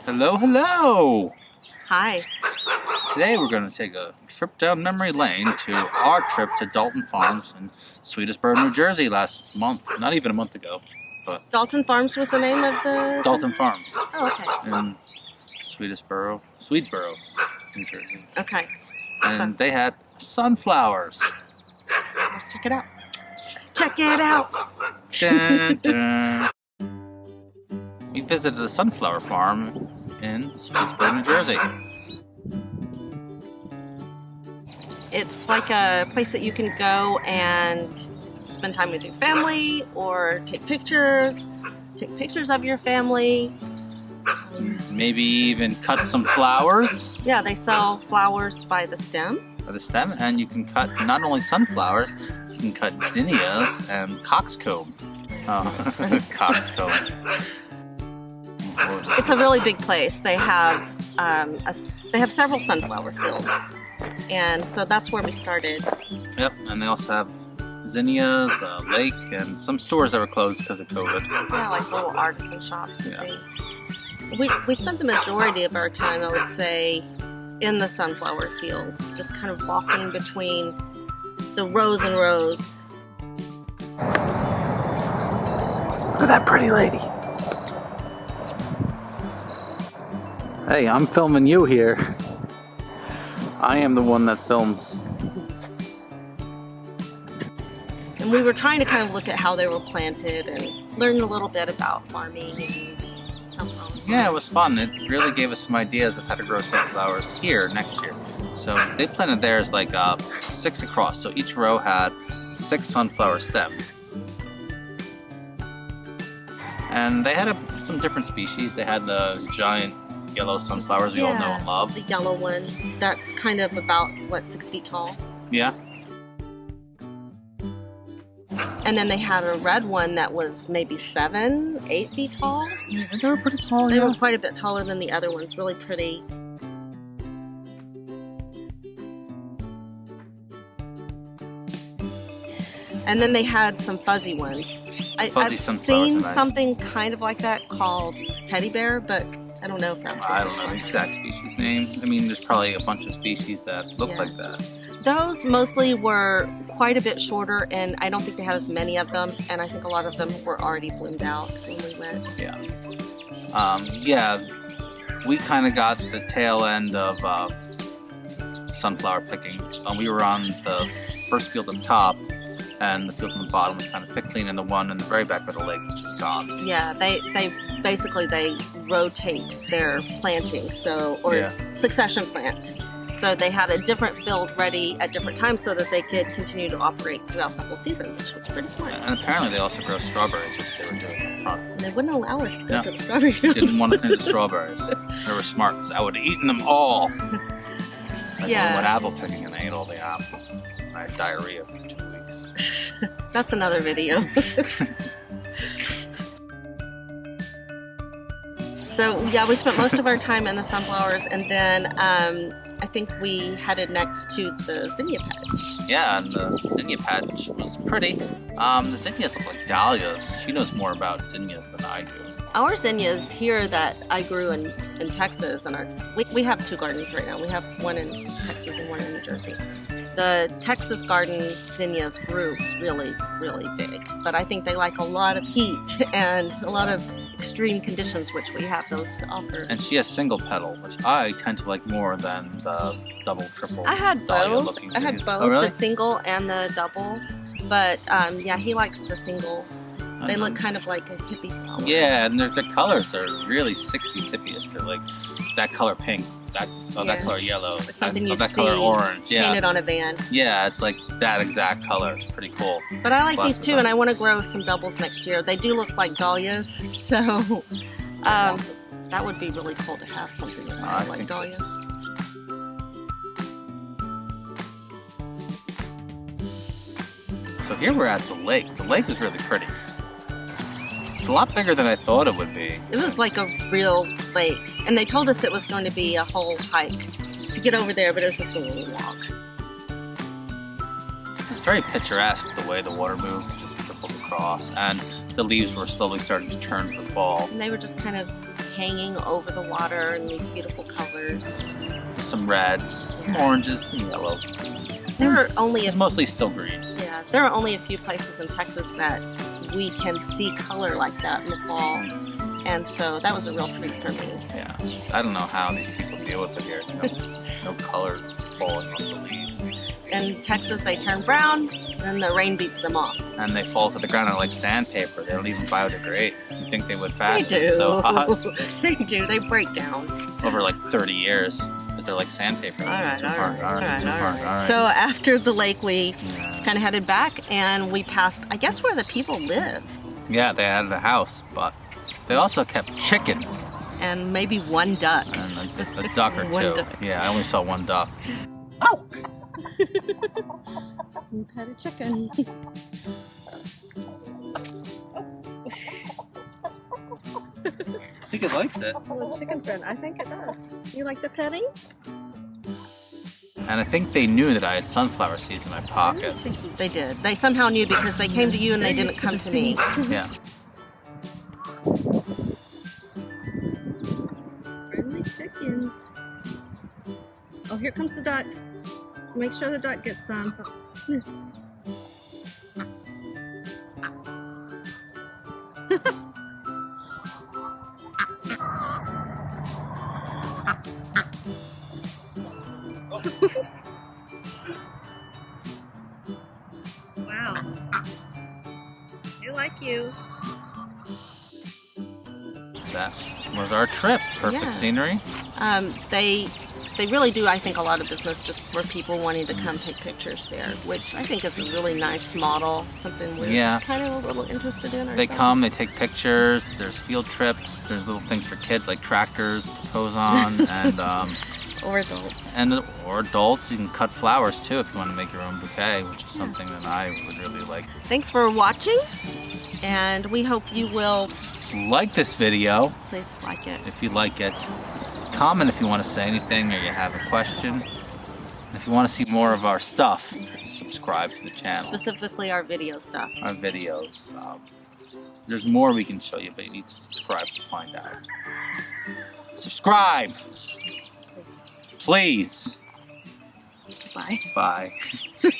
Hello, hello! Hi. Today we're going to take a trip down memory lane to our trip to Dalton Farms in Sweetisboro, New Jersey last month. Not even a month ago, but Dalton Farms was the name of the... Dalton Farms Oh, okay. in Swedesboro, New Jersey. Okay. And they had sunflowers. Let's check it out. Check it out! Dun, dun. We visited a sunflower farm in Swedesboro, New Jersey. It's like a place that you can go and spend time with your family or take pictures of your family. Maybe even cut some flowers. Yeah, they sell flowers by the stem. By the stem, and you can cut not only sunflowers, you can cut zinnias and coxcomb. Coxcomb. It's a really big place. They have several sunflower fields, and so that's where we started. Yep, and they also have zinnias, a lake, and some stores that were closed because of COVID. Yeah, like little artisan shops and Yeah. things. We spent the majority of our time, I would say, in the sunflower fields, just kind of walking between the rows and rows. Look at that pretty lady. Hey, I'm filming you here. I am the one that films. And we were trying to kind of look at how they were planted and learn a little bit about farming and sunflowers. Yeah, it was fun. It really gave us some ideas of how to grow sunflowers here next year. So they planted theirs like 6 across, so each row had 6 sunflower stems. And they had some different species. They had the giant yellow sunflowers we all know and love. The yellow one, that's kind of about, 6 feet tall? Yeah. And then they had a red one that was maybe 7, 8 feet tall. Yeah, they were pretty tall, They were quite a bit taller than the other ones, really pretty. And then they had some fuzzy ones. I've seen something kind of like that called teddy bear, but I don't know if that's what this was. I don't know the exact species name. I mean, there's probably a bunch of species that look like that. Those mostly were quite a bit shorter, and I don't think they had as many of them, and I think a lot of them were already bloomed out when we went. Yeah. We kind of got the tail end of sunflower picking. We were on the first field up top, and the field on the bottom was kind of pickling, and the one in the very back of the lake was just gone. Yeah, they basically rotate their planting, succession plant. So they had a different field ready at different times so that they could continue to operate throughout the whole season, which was pretty smart. And apparently they also grow strawberries, which they were doing in front. And they wouldn't allow us to go to the strawberry field. Didn't want us to eat the strawberries. They were smart, because I would have eaten them all. I went apple picking and I ate all the apples. I had diarrhea for 2 weeks. That's another video. So yeah, we spent most of our time in the sunflowers, and then I think we headed next to the zinnia patch. Yeah, and the zinnia patch was pretty. The zinnias look like dahlias. She knows more about zinnias than I do. Our zinnias here that I grew in Texas, and we have 2 gardens right now. We have one in Texas and one in New Jersey. The Texas garden zinnias grew really, really big, but I think they like a lot of heat and a lot of extreme conditions, which we have those to offer. And she has single petal, which I tend to like more than the double, triple. I had both. Oh, really? The single and the double. But yeah, he likes the single. They look kind of like a hippie flower. Yeah, and their colors are really 60s hippie-ish. They're like that color pink, that color yellow, like something you'd that see color orange. Yeah, painted on a van. Yeah, it's like that exact color. It's pretty cool. But I like these too, and I want to grow some doubles next year. They do look like dahlias, so that would be really cool to have something that's kind of like dahlias. So here we're at the lake. The lake is really pretty. It's a lot bigger than I thought it would be. It was like a real lake, and they told us it was going to be a whole hike to get over there, but it was just a little walk. It's very picturesque the way the water moved, just trickled across, and the leaves were slowly starting to turn for fall. And they were just kind of hanging over the water in these beautiful colors. Some reds, some oranges, some yellows. There are only It's mostly still green. Yeah, there are only a few places in Texas that we can see color like that in the fall, and so that was a real treat for me. Yeah, I don't know how these people deal with it here. No color falling off the leaves. In Texas, they turn brown, then the rain beats them off. And they fall to the ground like sandpaper. They don't even biodegrade. You'd think they would They fast. do. It's so hot. They do. They break down. Over like 30 years. Because they're like sandpaper. All right. All So after the lake, we Yeah. kind of headed back, and we passed, I guess, where the people live, Yeah, they had a house, but they also kept chickens. and maybe one duck. And a duck or One two. duck. Yeah, I only saw one duck. Oh! You had a chicken. I think it likes it. Little chicken friend. I think it does. You like the petting? And I think they knew that I had sunflower seeds in my pocket. They did. They somehow knew because they came to you and they didn't come to me. Yeah. Friendly chickens. Oh, here comes the duck. Make sure the duck gets some. Wow. They like you. That was our trip. Perfect Yeah. scenery. They really do, I think, a lot of business just for people wanting to come take pictures there, which I think is a really nice model, something we're Yeah. kind of a little interested in ourselves. They come, they take pictures, there's field trips, there's little things for kids like tractors to pose on, and Or adults. or adults. You can cut flowers too if you want to make your own bouquet, which is something that I would really like. Thanks for watching, and we hope you will Like this video please like it. if you like it. Comment if you want to say anything or you have a question. And if you want to see more of our stuff, subscribe to the channel, Specifically our video stuff. our videos. There's more we can show you, but you need to subscribe to find out. Subscribe, Please. please. Bye. Bye.